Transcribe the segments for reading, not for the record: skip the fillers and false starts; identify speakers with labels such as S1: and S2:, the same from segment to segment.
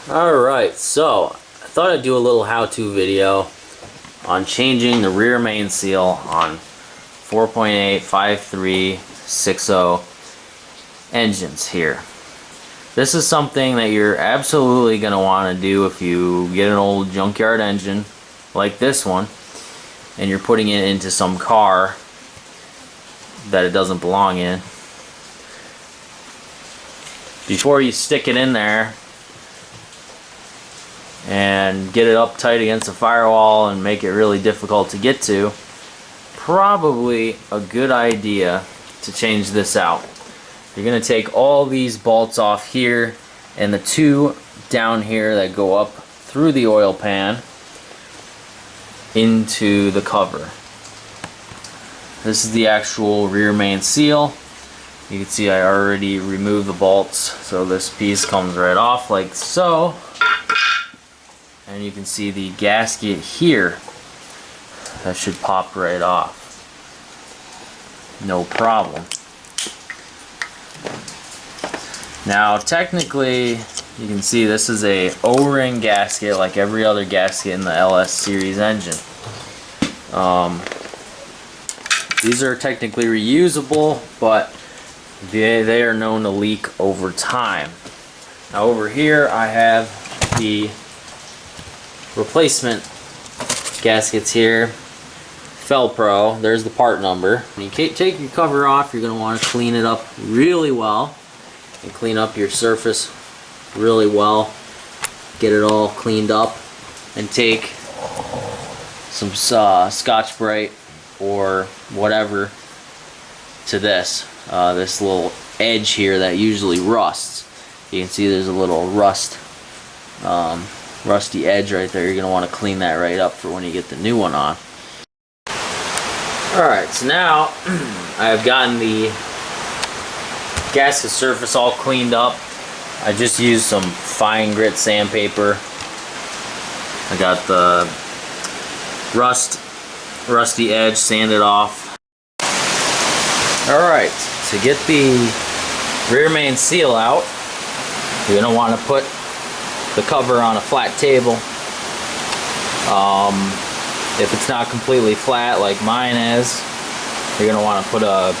S1: Alright, so I thought I'd do a little how-to video on changing the rear main seal on 4.8, 5.3, 6.0 engines here. This is something that you're absolutely going to want to do if you get an old junkyard engine like this one and you're putting it into some car that it doesn't belong in. Before you stick it in there and get it up tight against the firewall and make it really difficult to get to, probably a good idea to change this out. You're going to take all these bolts off here and the two down here that go up through the oil pan into the cover. This is the actual rear main seal. You can see I already removed the bolts, so this piece comes right off like so. And you can see the gasket here. That should pop right off. No problem. Now technically, you can see this is a O-ring gasket like every other gasket in the LS series engine. These are technically reusable, but they are known to leak over time. Now over here I have the replacement gaskets here. Felpro, there's the part number. When you take your cover off, you're going to want to clean it up really well and clean up your surface really well. Get it all cleaned up and take some Scotch-Brite or whatever to this little edge here that usually rusts. You can see there's a little rusty edge right there. You're going to want to clean that right up for when you get the new one on. Alright, so now I've gotten the gasket surface all cleaned up. I just used some fine grit sandpaper. I got the rusty edge sanded off. Alright, to get the rear main seal out, you're going to want to put the cover on a flat table. If it's not completely flat like mine is, you're going to want to put a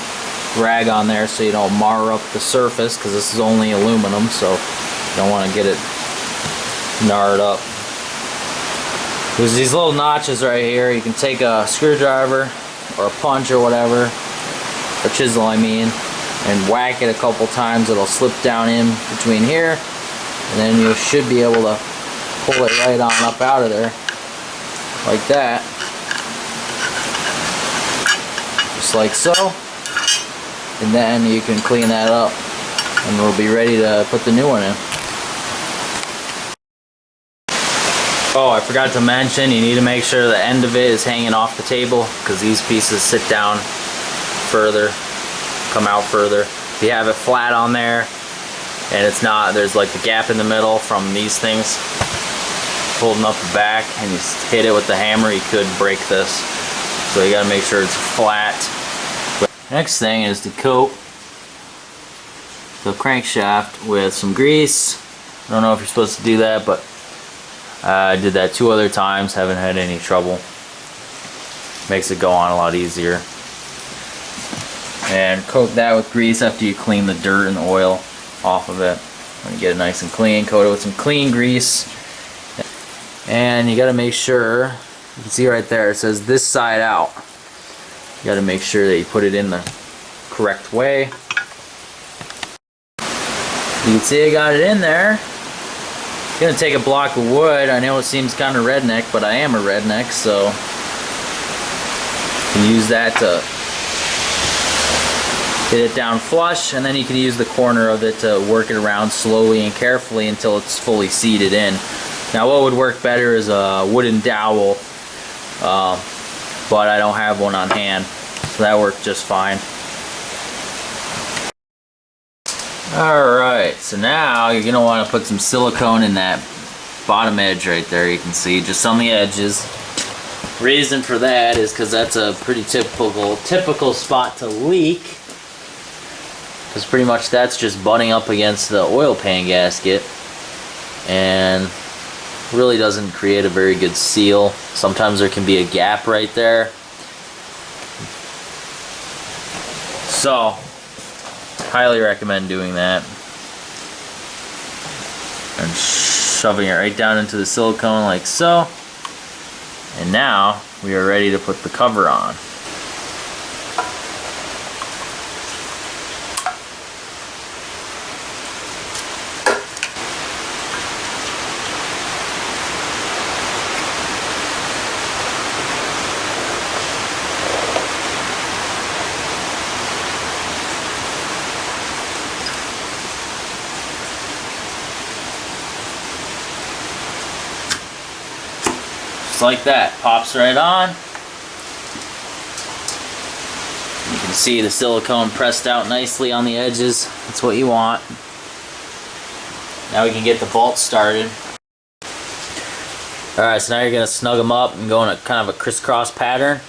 S1: rag on there so you don't mar up the surface, because this is only aluminum, so you don't want to get it gnarred up. There's these little notches right here. You can take a screwdriver or a punch or whatever, a chisel I mean, and whack it a couple times. It'll slip down in between here, and then you should be able to pull it right on up out of there like that, just like so, and then you can clean that up and we'll be ready to put the new one in. Oh, I forgot to mention, you need to make sure the end of it is hanging off the table, because these pieces sit down further, come out further. If you have it flat on there and it's not, there's like the gap in the middle from these things holding up the back, and you hit it with the hammer, you could break this. So you gotta make sure it's flat. Next thing is to coat the crankshaft with some grease. I don't know if you're supposed to do that, but I did that 2 other times, haven't had any trouble. Makes it go on a lot easier. And coat that with grease after you clean the dirt and the oil off of it. When you get it nice and clean, coat it with some clean grease. And you got to make sure, you can see right there, it says this side out. You got to make sure that you put it in the correct way. You can see I got it in there. I'm going to take a block of wood. I know it seems kind of redneck, but I am a redneck, so you can use that to get it down flush, and then you can use the corner of it to work it around slowly and carefully until it's fully seated in. Now what would work better is a wooden dowel, but I don't have one on hand, so that worked just fine. Alright, so now you're going to want to put some silicone in that bottom edge right there, you can see, just on the edges. Reason for that is because that's a pretty typical spot to leak, because pretty much that's just butting up against the oil pan gasket. and really doesn't create a very good seal. Sometimes there can be a gap right there. So, highly recommend doing that. And shoving it right down into the silicone like so. And now we are ready to put the cover on. Just like that, pops right on. You can see the silicone pressed out nicely on the edges. That's what you want. Now we can get the bolt started. Alright, so now you're going to snug them up and go in a kind of a crisscross pattern.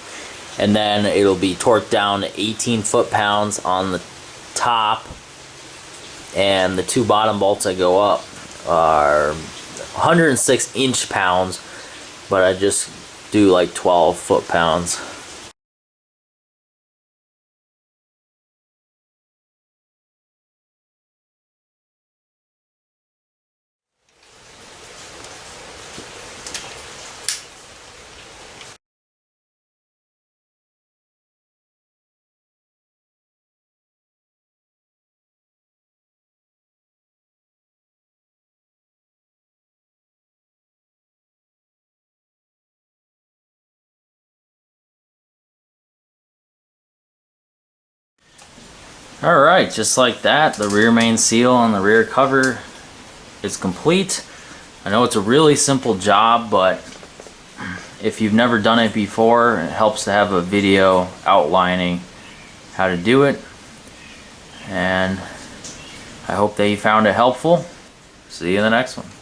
S1: And then it'll be torqued down to 18 foot-pounds on the top. And the two bottom bolts that go up are 106 inch-pounds. But I just do like 12 foot-pounds. Alright, just like that, the rear main seal on the rear cover is complete. I know it's a really simple job, but if you've never done it before, it helps to have a video outlining how to do it. And I hope that you found it helpful. See you in the next one.